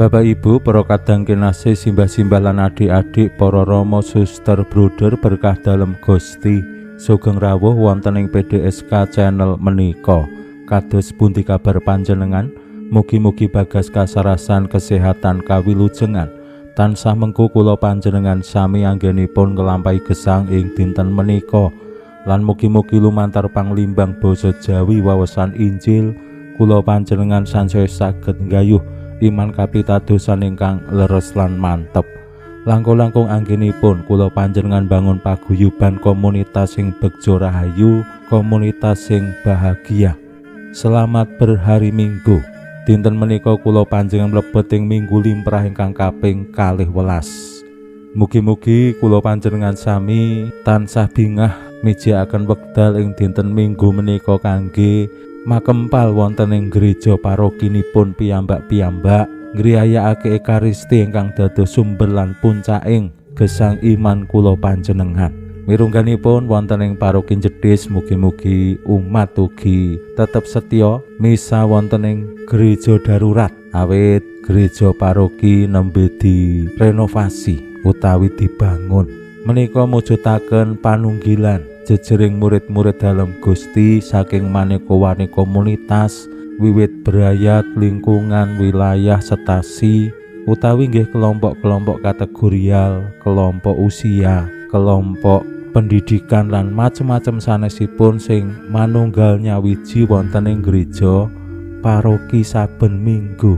Bapak Ibu, para kadang kinasih, simbah-simbah lan adik-adik, para rama, suster, bruder berkah dalem Gusti, sugeng rawuh wonten ing PDSK channel menika. Kados pundi kabar panjenengan? Mugi-mugi bagas kasarasan kesehatan kawilujengan tansah mengku kula panjenengan sami anggenipun nglampahi gesang ing dinten menika. Lan mugi-mugi lumantar panglimbang basa Jawi wawasan Injil kula panjenengan sansaya saged nggayuh iman kapitadosan ingkang leres lan mantep. Langkung-langkung anggenipun kula panjenengan bangun paguyuban komunitas sing begja rahayu, komunitas sing bahagia. Selamat berhari Minggu. Dinten menika kula panjenengan mlebet ing minggu limrah ingkang kaping 12. Mugi-mugi kula panjenengan sami tansah bingah mijakaken wekdal ing dinten Minggu menika kangge makempal wonten ing gereja parokinipun piyambak-piyambak ngriyayakake Ekaristi ingkang dados sumber lan puncaking gesang iman kula panjenengan. Mirungganipun wonten ing paroki Jedis, mugi-mugi umat ugi tetep setya misa wonten ing gereja darurat awit gereja paroki nembe direnovasi utawi dibangun. Menika mujudaken panunggilan jejering murid-murid dalam Gusti saking maneka-warni komunitas wiwit berayat lingkungan wilayah stasi utawi nggih kelompok-kelompok kategorial, kelompok usia, kelompok pendidikan lan macem-macem sanesipun sing manunggal nyawiji wonten ing gereja paroki saben minggu.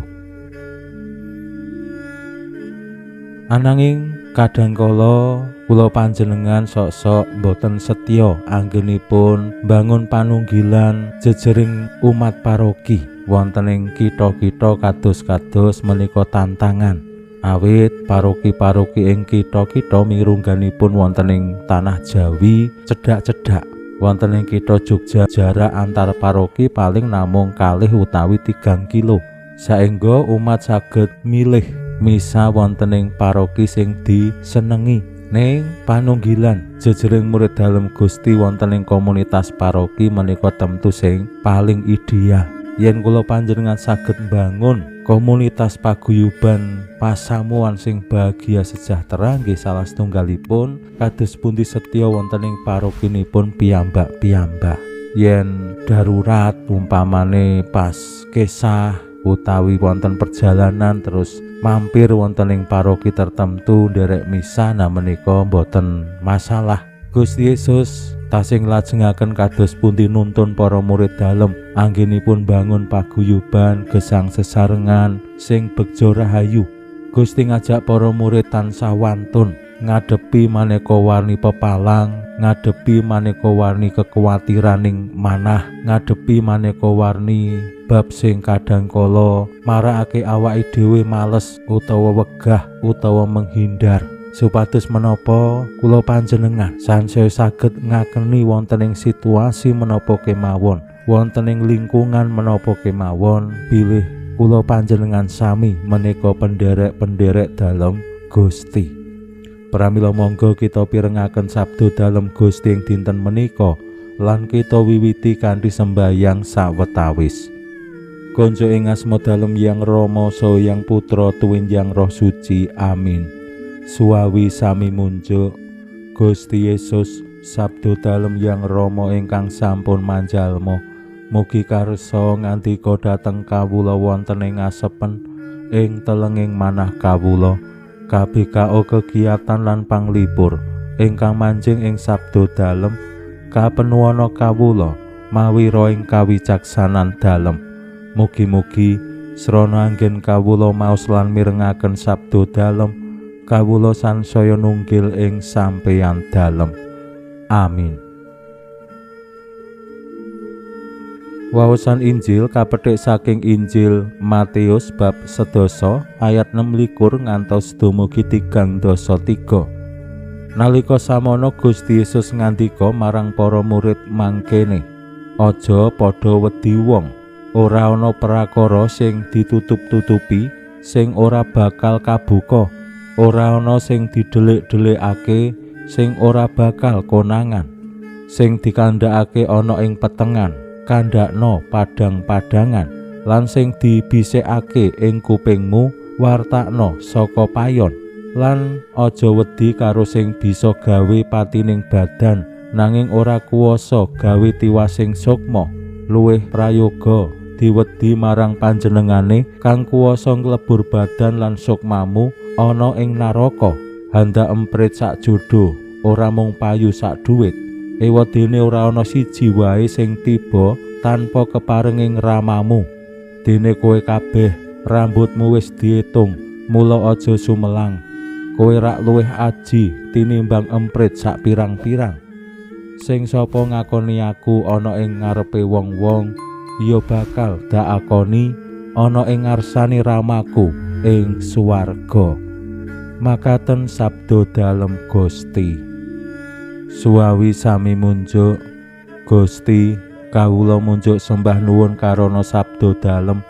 Ananging kadangkala kula panjenengan sok-sok boten setya anggenipun bangun panunggilan jejering umat paroki wonten ing kitha-kitha kados-kados menika tantangan. Awit paroki-paroki ing kitha-kitha mirungganipun wonten ing tanah Jawi cedhak-cedhak. Wonten ing kitha Jogja jarak antar paroki paling namung 2 utawi 3 kilo. Saengga umat saged milih misa wonten ing paroki sing disenengi. Ning panunggilan jejering murid dalem Gusti wonten ing komunitas paroki menika temtu sing paling ideal. Yen kula panjenengan saged bangun komunitas paguyuban pasamuan sing bahagia sejahtera nggih salah setunggalipun kados pundi setya wonten ing parokinipun piyambak-piyambak. Yen darurat umpamane pas kesah utawi wonten perjalanan terus mampir wonten ing paroki tertentu nderek misa, nah menika mboten masalah. Gusti Yesus tasih nglajengaken kados pundi nuntun para murid dalem anggenipun bangun paguyuban gesang sesarengan sing begja rahayu. Gusti ngajak para murid tansah wantun ngadepi maneka warni pepalang, ngadepi maneka warni kekhawatiraning manah, ngadepi maneka warni bab sing kadangkala marakake awake dhewe males utawa wegah utawa menghindar. Supados menapa kula panjenengan sansaya saged ngakeni wonten ing situasi menapa kemawon, wonten ing lingkungan menapa kemawon, bilih kula panjenengan sami menika penderek-penderek dalem Gusti. Pramila monggo kita pirengaken sabda dalem Gusti ing dinten menika lan kita wiwiti kanthi sembahyang sawetawis. Konjo ing asma dalem Yang Rama saha Yang Putra tuwin Yang Roh Suci. Amin. Suawi sami munjuk Gusti Yesus sabda dalem Yang Rama ingkang sampun manjalma mugi karsa ngandika dhateng kawula wonten ing asepen ing telenging manah kawula KBKO kegiatan lan panglipur ingkang manjing ing sabda dalem kapenuwana kawula mawi ro ing kawicaksanan dalem. Mugi-mugi srana anggen kawula maos lan mirengaken sabda dalem kawula sansaya nunggil ing sampeyan dalem. Amin. Waosan Injil kapethik saking Injil Matius bab 11 ayat 26 ngantos dumugi 33. Nalika samono Gusti Yesus ngandika marang para murid mangkene, "Aja padha wedi wong. Ora ana prakara sing ditutup-tutupi sing ora bakal kabuka. Ora ana sing didelik-delikake sing ora bakal konangan. Sing dikandhakake ana ing petengan, kandhakno padhang-padhangan, lan sing dibisikake ing kupingmu, wartakno saka payon. Lan aja wedi karo sing bisa gawe patining badan, nanging ora kuwasa gawe tiwasing sukma. Luwih prayoga diwedi marang panjenengane kang kuwasa nglebur badan lan sukmamu ana ing naraka. Handak emprit sak jodo, ora mung payu sak dhuwit. Ewadene ora ana siji wae sing tiba tanpa keparenging ramamu. Dene kowe kabeh rambutmu wis diitung, mula aja sumelang. Kowe rak luwih aji tinimbang emprit sak pirang-pirang. Sing sapa ngakoni aku ana ing ngarepe wong-wong, ya bakal dak akoni ana ing ngarsane Ramaku ing swarga." Makaten sabda dalem Gusti. Suwawi sami munjuk, Gusti kawula munjuk sembah nuwun karana sabda dalem.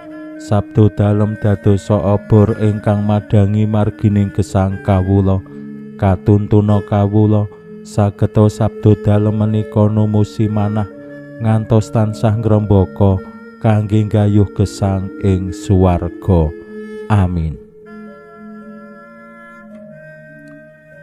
Sabda dalem dadosa obor ingkang madangi margining gesang kawula. Katuntuna kawula sageta sabda dalem menika numusi manah ngantos tansah ngrembaka kangge nggayuh gesang ing swarga. Amin.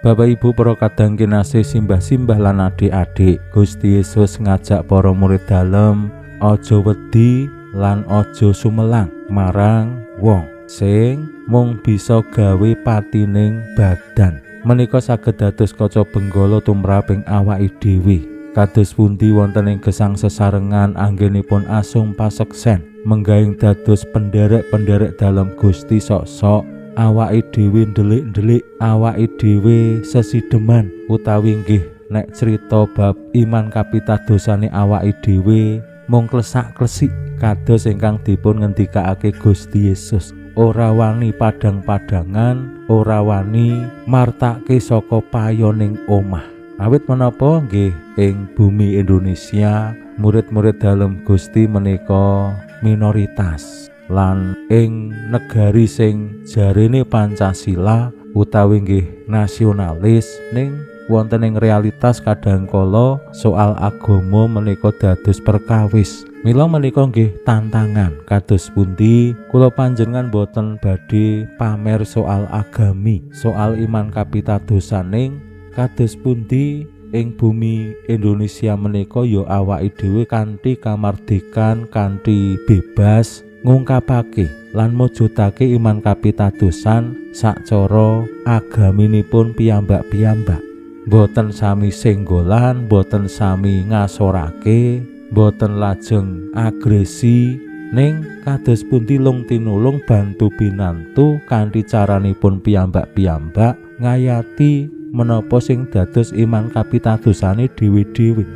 Bapak Ibu para kadang kinasih simbah-simbah lan adik-adik, Gusti Yesus ngajak para murid dalem aja wedi lan aja sumelang marang wong sing mung bisa gawe patining badan. Menika saged dados kaca benggala tumraping awake dhewe. Kados pundi wonten ing gesang sesarengan anggenipun asung paseksen menggaing dados penderek-penderek dalam Gusti sok-sok awake dhewe ndelik-ndelik, awake dhewe sesideman, utawi nggih nek crita bab iman kapitadosane awake dhewe mung klesak-klesik kados ingkang dipun ngendikake Gusti Yesus. Ora wani padhang-padhangan, ora wani martake saka payoning omah. Awit menapa nggih ing bumi Indonesia murid-murid dalem Gusti menika minoritas, lan ing negari sing jarene Pancasila utawi nggih nasionalis, ning wonten ing realitas kadangkala soal agama menika dados perkawis. Mila menika nggih tantangan kados pundi kula panjenengan boten badhe pamer soal agami, soal iman kapitadosaning kados pundi ing bumi Indonesia menika ya awake dhewe kanthi kamardikan, kanthi bebas ngungkapake lan mujudake iman kapitadosan sacara agaminipun piyambak-piyambak. Boten sami senggolan, boten sami ngasorake, boten lajeng agresi, ning kados pundi lung tinulung bantu binantu kanthi caranipun piyambak-piyambak ngayati menapa sing dados iman kapitadosane dhewe-dhewe.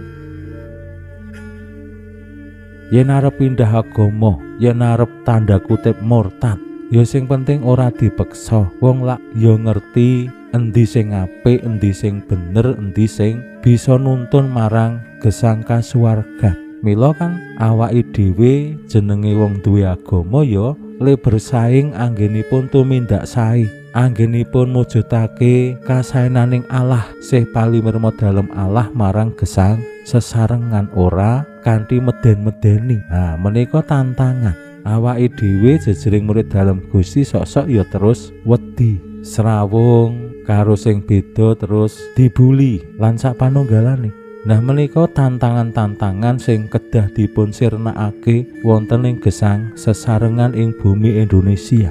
Yen arep pindah agama, yen arep tanda kutip murtad, ya sing penting ora dipeksa. Wong lak ya ngerti endi sing apik, endi sing bener, endi sing bisa nuntun marang gesang kasuwargan. Mila kan awake dhewe jenenge wong duwe agama ya le bersaing anggenipun tumindak sae, anggenipun mujudake kasaenaning Allah, sih palimirma dalem Allah marang gesang sesarengan, ora kanthi meden-medeni. Nah, menika tantangan. Awake dhewe jejering murid dalem Gusti sok-sok ya terus wedi, srawung karo sing beda, terus dibuli lan sak panunggalane. Nah, menika tantangan-tantangan sing kedah dipun sirnakake wonten ing gesang sesarengan ing bumi Indonesia.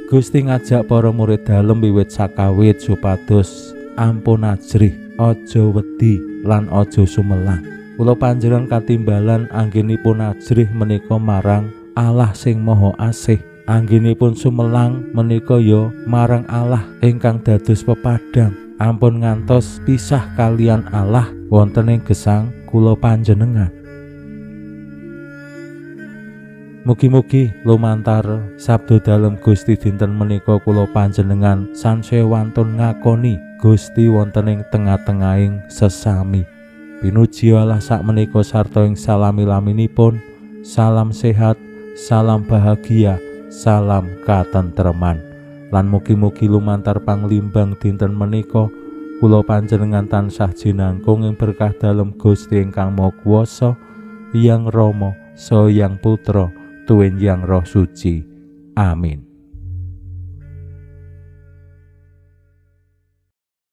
Gusti ngajak para murid dalem wiwit sakawit supados ampun ajrih, aja wedi lan aja sumelang. Kula panjenengan katimbalan anggenipun ajrih menika marang Allah sing Maha Asih. Anggenipun sumelang menika ya marang Allah ingkang dados pepadang. Ampun ngantos pisah kalian Allah wonten ing gesang kula panjenengan. Mugi-mugi lumantar sabda dalem Gusti dinten menika kula panjenengan sansaya wantun ngakoni Gusti wonten ing tengah-tengahing sesami. Pinuji Allah sakmenika sarta ing salami-laminipun. Salam sehat, salam bahagia, salam katentreman. Lan mugi-mugi lumantar panglimbang dinten menika kula panjenengan tansah jinangkung ing berkah dalem Gusti ingkang Maha Kuwasa, Hyang Rama saha Hyang Putra tuwin Hyang Roh Suci. Amin.